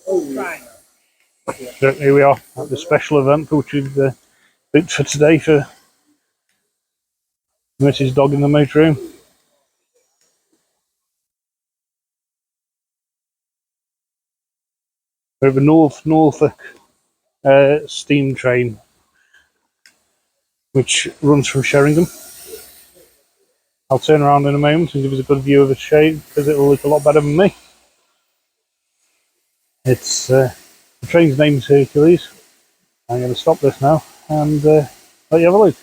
So here we are at the special event which we've booked for today for Mrs. Dog in the motorroom. We have a North Norfolk steam train which runs from Sheringham. I'll turn around in a moment and give us a good view of the shape because it will look a lot better than me. It's the train's name is Hercules. I'm going to stop this now and let you have a look.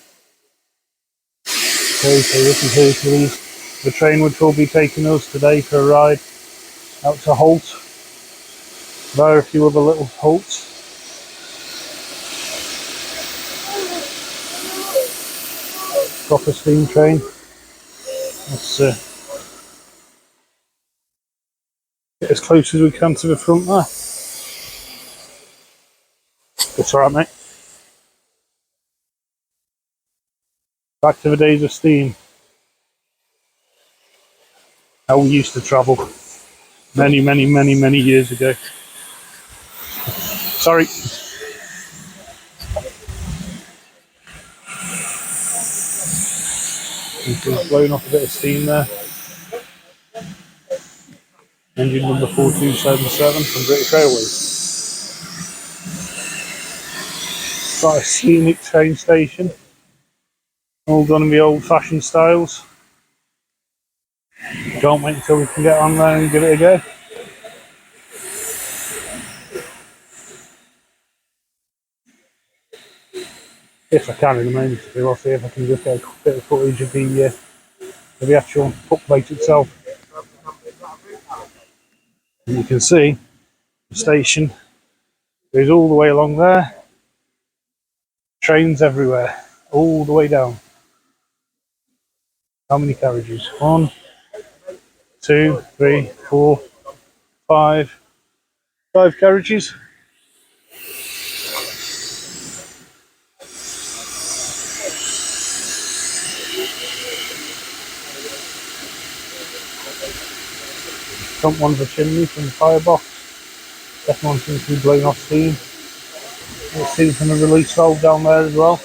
Okay, so this is Hercules, the train which will be taking us today for a ride out to Holt, via a few other little halts. Proper steam train. Let's get as close as we can to the front there. It's alright, mate. Back to the days of steam. How we used to travel many years ago. Sorry. It's blowing off a bit of steam there. Engine number 4277 from British Railways. Quite a scenic train station. All done in the old-fashioned styles. Can't wait until we can get on there and give it a go. If I can in a moment or two, I'll see if I can just get a bit of footage of the actual footplate itself. And you can see the station goes all the way along there. Trains everywhere, all the way down. How many carriages? 1, 2, 3, 4, 5. 5 carriages. Front one's a chimney from the firebox. Second one seems to be blowing off steam. You'll see from the release valve down there as well.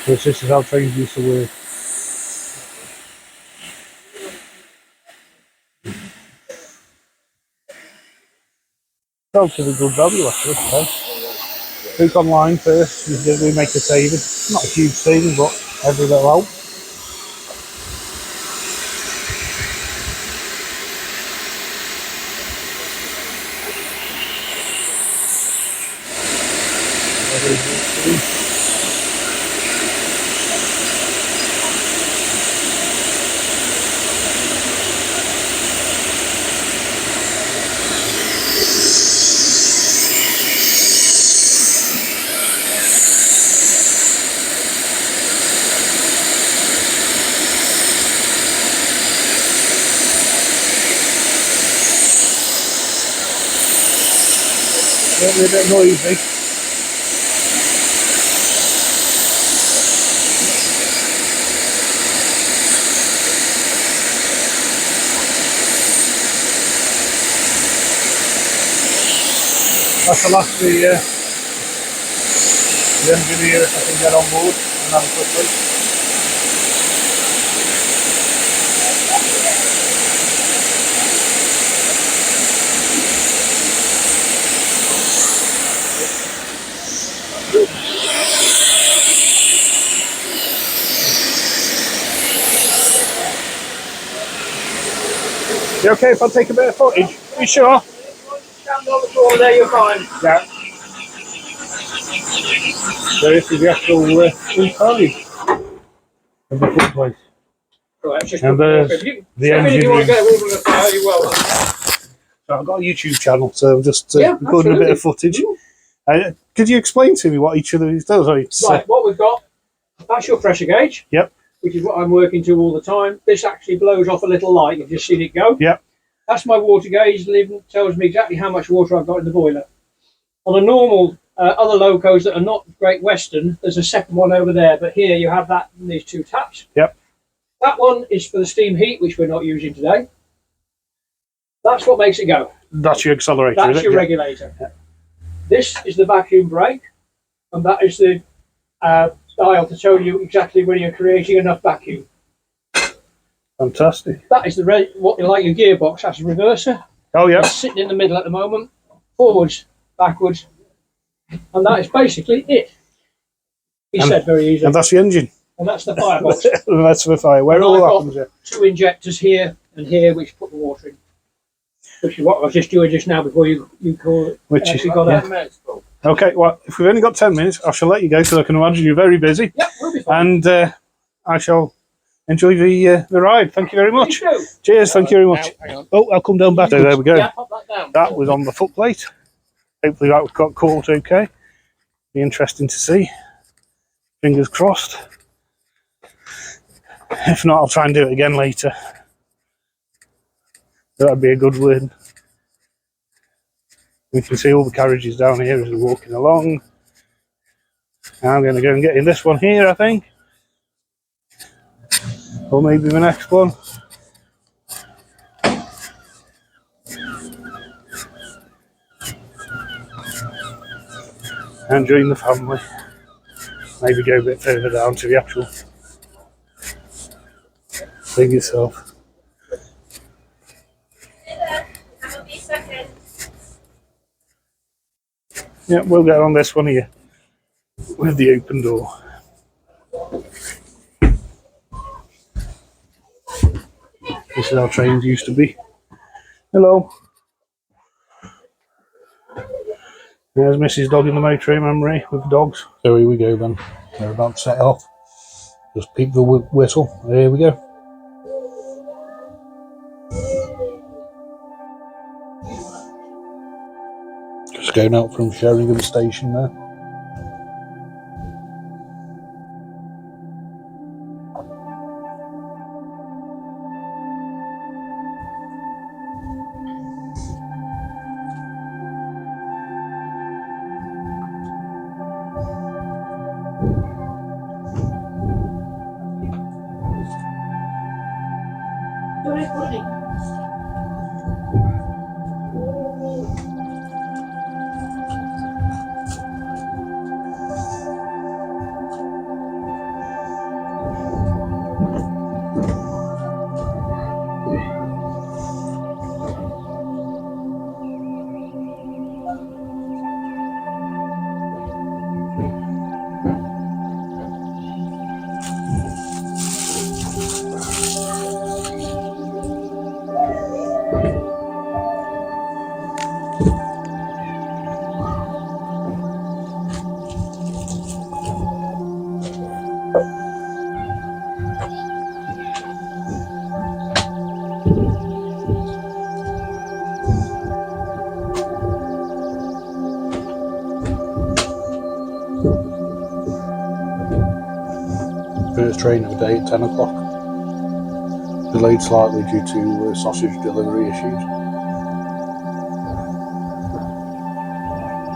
This is how trains used to work. Relatively good value actually today. Look online first, we make a saving. Not a huge saving, but every little helps. It'll be a bit noisy. That's the last the engineer if I can get on board and have a quick look. You okay if I take a bit of footage? Are you sure? Stand on the floor there, you're fine. Yeah. So this is the actual inside of the footplate. Right, just and there's the engine. If you want to get hold of the fire, you're welcome. So I've got a YouTube channel, so I'm just recording absolutely. a bit of footage. Could you explain to me what each of these does? Right, what we've got, that's your pressure gauge. Yep. Which is what I'm working to all the time. This actually blows off a little light. You've just seen it go. Yep. That's my water gauge. It tells me exactly how much water I've got in the boiler. On a normal other locos that are not Great Western, there's a second one over there. But here you have that in these two taps. Yep. That one is for the steam heat, which we're not using today. That's what makes it go. That's your accelerator, That's is it? your regulator. Yeah. This is the vacuum brake, and that is the dial to tell you exactly when you're creating enough vacuum. Fantastic. That is the what you like your gearbox. That's a reverser. Oh yeah. It's sitting in the middle at the moment. Forwards, backwards, and that is basically it. He said very easy. And that's the engine. And that's the firebox. That's the fire. Where it all happens. Yeah. 2 injectors here and here, which put the water in. Which is what I was just doing just now before you call it. Which is got yeah. Okay, well, if we've only got 10 minutes, I shall let you go because I can imagine you're very busy. Yep, we'll be fine. And I shall enjoy the ride. Thank you very much. Cheers, thank you very much. Oh, I'll come down back. So there we go. Yeah, pop that down. That was on the footplate. Hopefully that got caught okay. Be interesting to see. Fingers crossed. If not, I'll try and do it again later. That'd be a good win. We can see all the carriages down here as we're walking along. I'm going to go and get in this one here, I think. Or maybe the next one. And join the family. Maybe go a bit further down to the actual thing itself. Yeah, we'll get on this one here with the open door. This is how trains used to be. Hello. There's Mrs. Dog in the motor, Marie, with the dogs. So here we go then. They're about to set off. Just peep the whistle. There we go. Just going out from Sheringham Station there. First train of the day at 10 o'clock. Delayed slightly due to sausage delivery issues.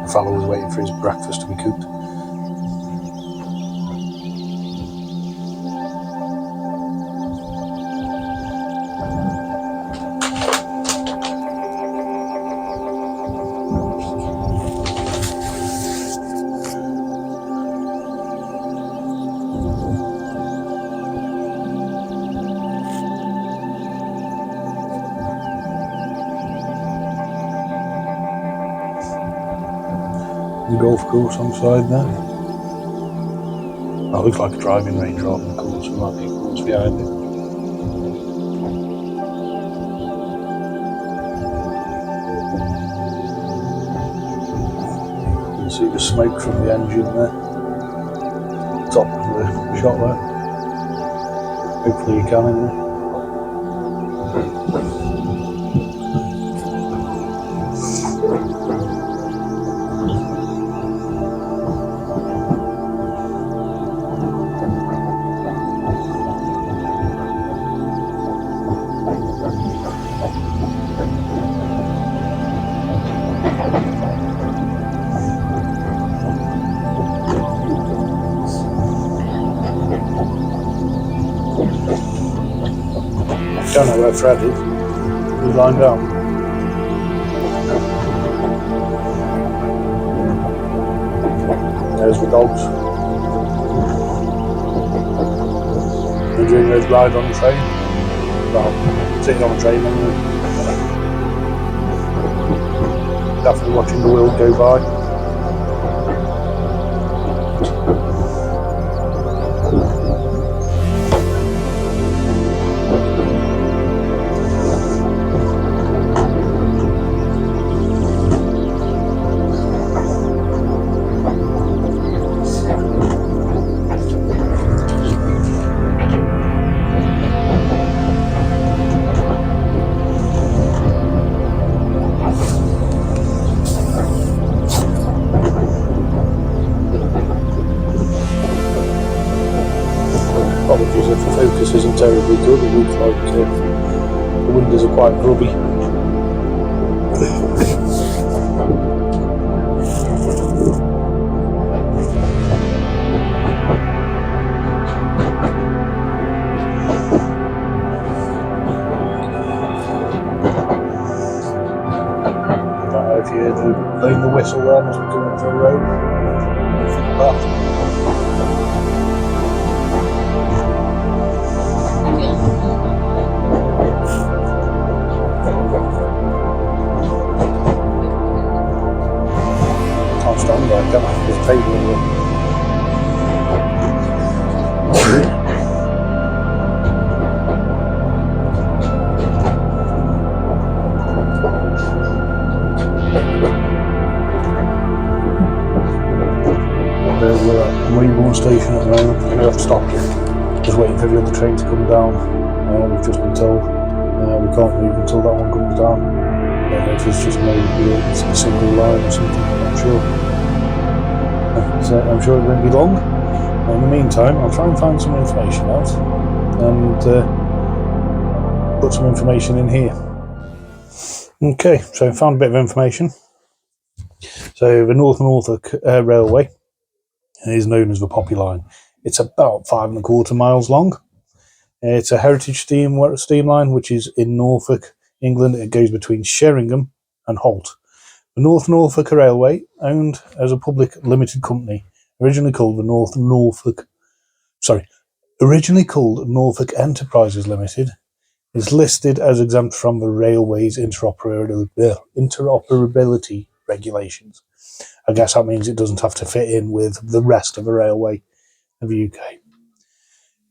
The fellow was waiting for his breakfast to be cooked. The golf course on the side there. That looks like a driving range rather than a course. There might be a course behind it. You can see the smoke from the engine there. Top of the shot there. Hopefully you can in there. Don't know where Fred is. He's lying down. There's the dogs. Enjoying their ride on the train. Well, sitting on the train anyway. Definitely watching the world go by. Apologies if the focus isn't terribly good. It looks like the windows are quite grubby. If you hear the blowing the whistle there, must be coming for a road. Footpath. Can't stand there, can I? There's a table in there. We're at Weybourne station at the moment. We're going to have to stop here. Just waiting for the other train to come down. We've just been told we can't move until that one comes down. I don't know if it's just maybe it's a single line or something, I'm not sure. So I'm sure it won't be long. In the meantime, I'll try and find some information out and put some information in here. Okay, so I found a bit of information. So the North Norfolk Railway is known as the Poppy Line. It's about 5.25 miles long. It's a heritage steam line which is in Norfolk, England. It goes between Sheringham and Holt. The North Norfolk Railway, owned as a public limited company, originally called Norfolk Enterprises Limited, is listed as exempt from the railway's interoperability regulations. I guess that means it doesn't have to fit in with the rest of the railway of the UK.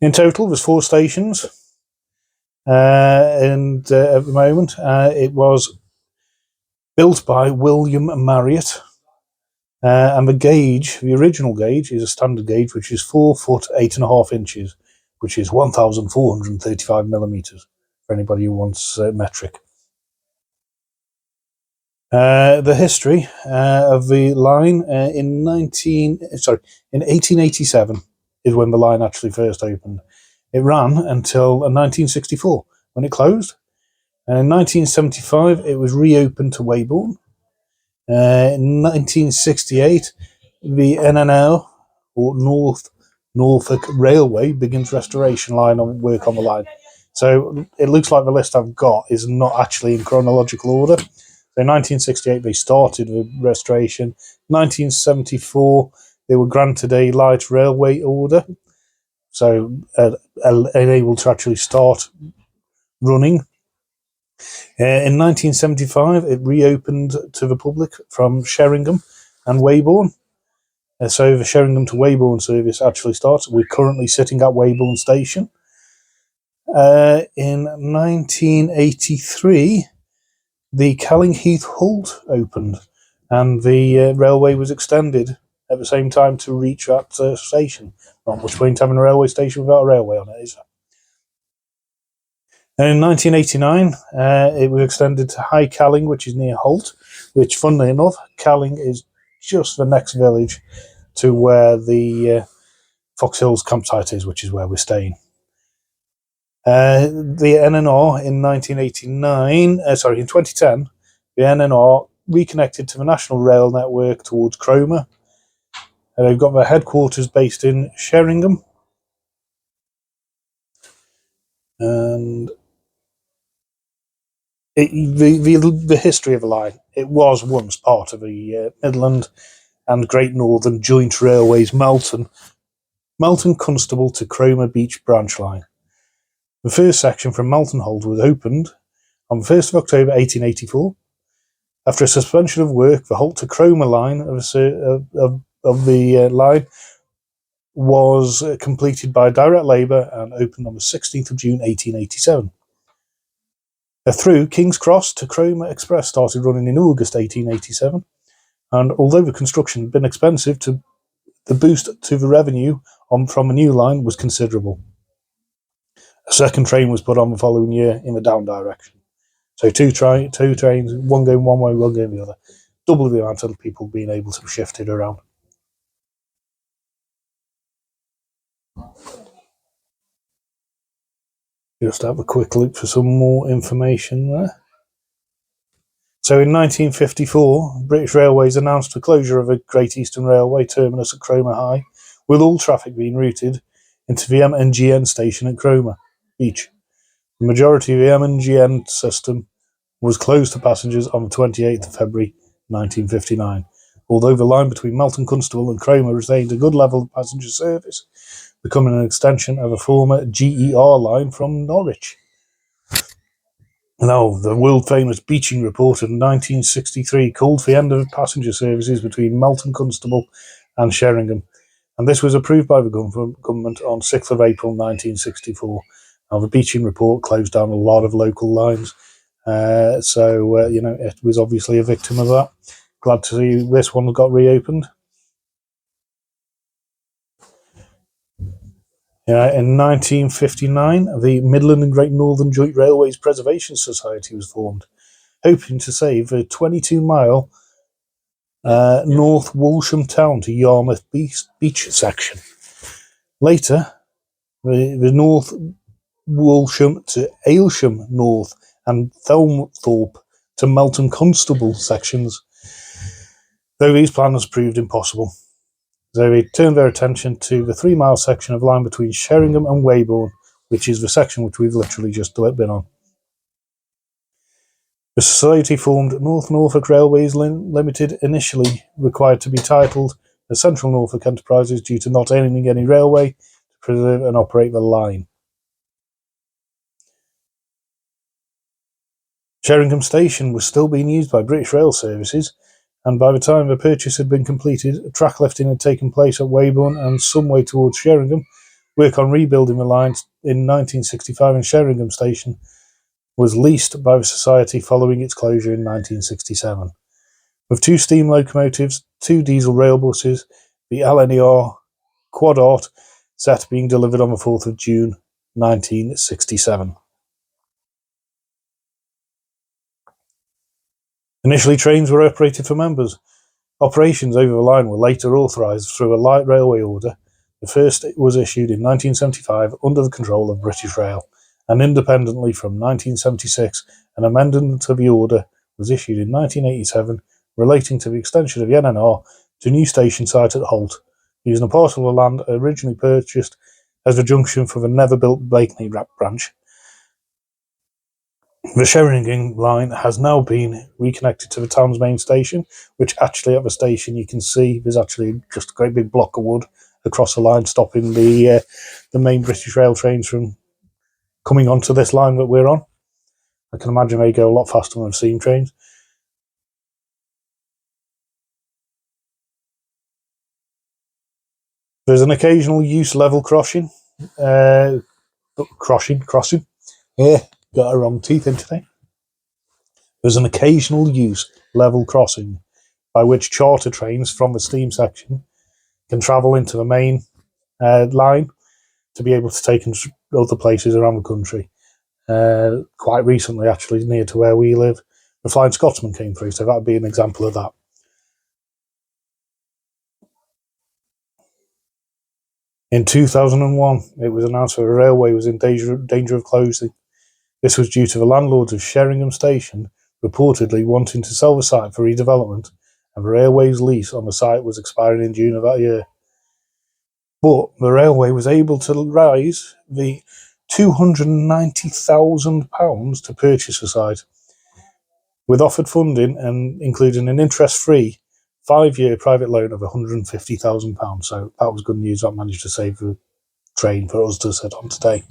In total, there's 4 stations, and at the moment, it was built by William Marriott, and the original gauge, is a standard gauge, which is 4 foot 8.5 inches, which is 1,435 millimeters. For anybody who wants metric. The history of the line in 1887 is when the line actually first opened. It ran until 1964 when it closed, and in 1975 it was reopened to Weybourne. In 1968, the NNL, or North Norfolk Railway, begins restoration work on the line. So it looks like the list I've got is not actually in chronological order. So in 1968 they started the restoration. 1974 they were granted a light railway order, so able to actually start running. In 1975 it reopened to the public from Sheringham and Weybourne. So the Sheringham to Weybourne service actually starts. We're currently sitting at Weybourne station. In 1983 the Callingheath Halt opened, and the railway was extended at the same time to reach that station. Not much point having a railway station without a railway on it, is there? And in 1989, it was extended to High Calling, which is near Holt, which, funnily enough, Calling is just the next village to where the Fox Hills campsite is, which is where we're staying. The NNR in 2010, the NNR reconnected to the National Rail Network towards Cromer. They've got their headquarters based in Sheringham. And The history of the line. It was once part of the Midland and Great Northern Joint Railways Melton Constable to Cromer Beach branch line. The first section from Melton Hold was opened on the 1st of October 1884. After a suspension of work, the Holt to Cromer line of the line was completed by direct labour and opened on the 16th of June 1887. A through King's Cross to Cromer Express started running in August 1887, and although the construction had been expensive, the boost to the revenue from a new line was considerable. A second train was put on the following year in the down direction. So two trains, one going one way, one going the other. Double the amount of people being able to shift it around. Just have a quick look for some more information there. So in 1954, British Railways announced the closure of a Great Eastern Railway terminus at Cromer High, with all traffic being routed into the M&GN station at Cromer Beach. The majority of the M&GN system was closed to passengers on the 28th of February 1959, although the line between Melton Constable and Cromer retained a good level of passenger service, becoming an extension of a former GER line from Norwich. Now, the world-famous Beeching Report of 1963 called for the end of passenger services between Melton Constable and Sheringham, and this was approved by the government on 6th of April 1964. Now, the Beeching Report closed down a lot of local lines, so it was obviously a victim of that. Glad to see this one got reopened. In 1959, the Midland and Great Northern Joint Railways Preservation Society was formed, hoping to save the 22-mile North Walsham Town to Yarmouth Beach section. Later, the North Walsham to Aylsham North and Thelmthorpe to Melton Constable sections, though these plans proved impossible. So they turned their attention to the 3-mile section of line between Sheringham and Weybourne, which is the section which we've literally just been on. The society formed North Norfolk Railways Limited, initially required to be titled the Central Norfolk Enterprises due to not owning any railway to preserve and operate the line. Sheringham Station was still being used by British Rail Services, and by the time the purchase had been completed, track lifting had taken place at Weybourne and some way towards Sheringham. Work on rebuilding the line in 1965 in Sheringham Station was leased by the society following its closure in 1967. With 2 steam locomotives, 2 diesel rail buses, the LNER Quad Art set being delivered on the 4th of June 1967. Initially, trains were operated for members. Operations over the line were later authorised through a light railway order. The first was issued in 1975 under the control of British Rail, and independently from 1976, an amendment to the order was issued in 1987 relating to the extension of the NNR to a new station site at Holt, using a parcel of land originally purchased as the junction for the never-built Blakeney branch. The Sheringham line has now been reconnected to the town's main station, which actually at the station you can see there's actually just a great big block of wood across the line stopping the main British Rail trains from coming onto this line that we're on. I can imagine they go a lot faster than steam trains. There's an occasional use level crossing. Crossing. Yeah, got a wrong teeth in today. There's an occasional use level crossing by which charter trains from the steam section can travel into the main line to be able to take them to other places around the country. Quite recently, actually, near to where we live, the Flying Scotsman came through, so that would be an example of that. In 2001, it was announced that the railway was in danger of closing. This was due to the landlords of Sheringham Station reportedly wanting to sell the site for redevelopment, and the railway's lease on the site was expiring in June of that year. But the railway was able to raise the £290,000 to purchase the site. with offered funding and including an interest-free 5-year private loan of £150,000. So that was good news. That managed to save the train for us to sit on today.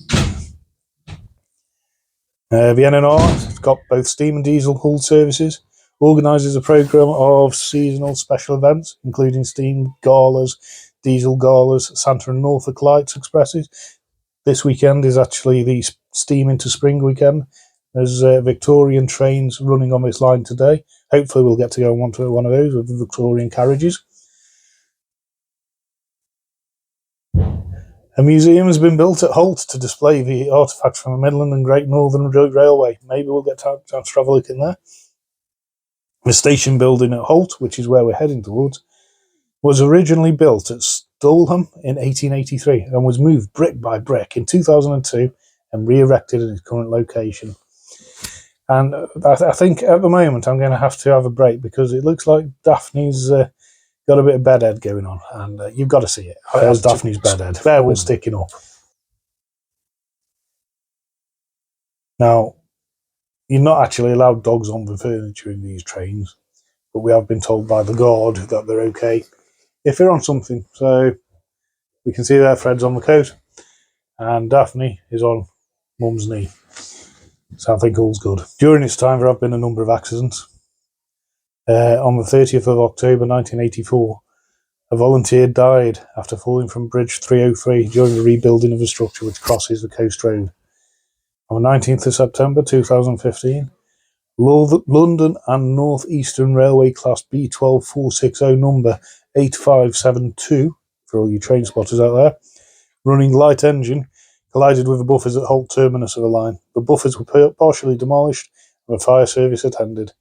The NNR has got both steam and diesel hull services, organises a programme of seasonal special events, including steam galas, diesel galas, Santa and Norfolk Lights Expresses. This weekend is actually the Steam into Spring weekend. There's Victorian trains running on this line today. Hopefully we'll get to go on one of those with the Victorian carriages. A museum has been built at Holt to display the artefacts from the Midland and Great Northern Railway. Maybe we'll get time to have a look in there. The station building at Holt, which is where we're heading towards, was originally built at Stolham in 1883 and was moved brick by brick in 2002 and re-erected in its current location. And I think at the moment I'm going to have a break because it looks like Daphne's got a bit of bedhead going on, and you've got to see it. There's Daphne's bedhead. Fair one sticking up. Now, you're not actually allowed dogs on the furniture in these trains, but we have been told by the guard that they're okay if they're on something. So we can see there Fred's on the coat, and Daphne is on Mum's knee. So I think all's good. During this time, there have been a number of accidents. On the 30th of October 1984, a volunteer died after falling from Bridge 303 during the rebuilding of the structure which crosses the Coast Road. On the 19th of September 2015, London and North Eastern Railway Class B12460 number 8572, for all you train spotters out there, running light engine, collided with the buffers at Holt terminus of the line. The buffers were partially demolished and the fire service attended.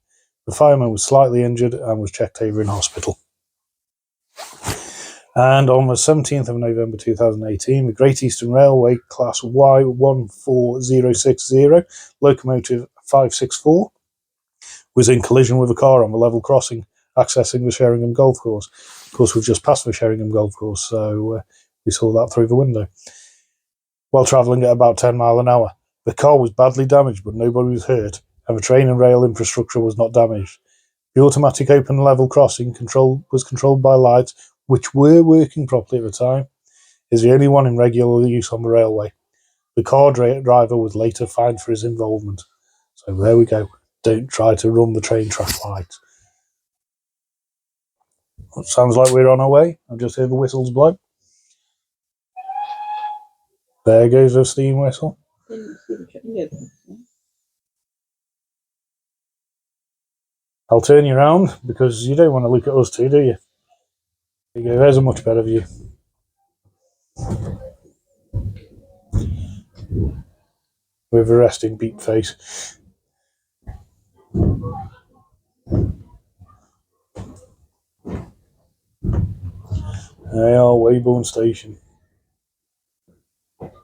The fireman was slightly injured and was checked over in hospital. And on the 17th of November 2018, the Great Eastern Railway Class Y14060, locomotive 564, was in collision with a car on the level crossing, accessing the Sheringham Golf Course. Of course, we've just passed the Sheringham Golf Course, so we saw that through the window. While travelling at about 10 miles an hour, the car was badly damaged, but nobody was hurt, and the train and rail infrastructure was not damaged. The automatic open level crossing was controlled by lights, which were working properly at the time, is the only one in regular use on the railway. The car driver was later fined for his involvement. So there we go. Don't try to run the train track lights. It sounds like we're on our way. I've just heard the whistles blow. There goes the steam whistle. I'll turn you around because you don't want to look at us too, do you? There you go. There's a much better view. With a resting beat face. They are Weybourne Station.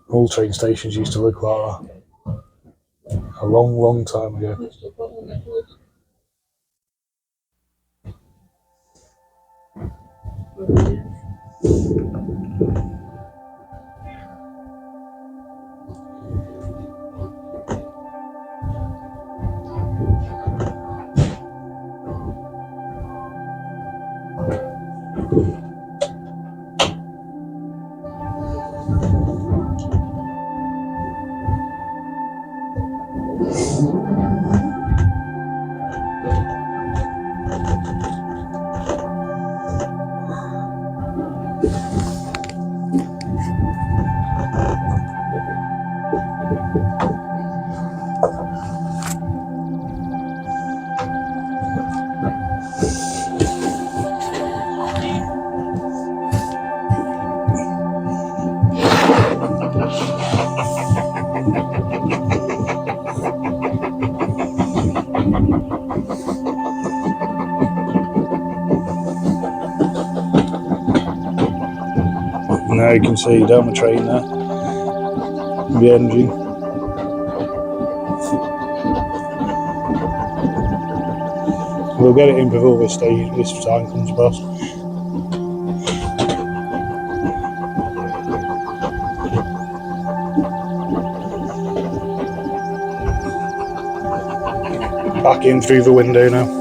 All train stations used to look like that. A long, long time ago. Now you can see down the train there, the engine. We'll get it in before this time comes past. back in through the window now.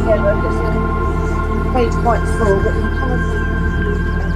Together because the paint's quite full, but you can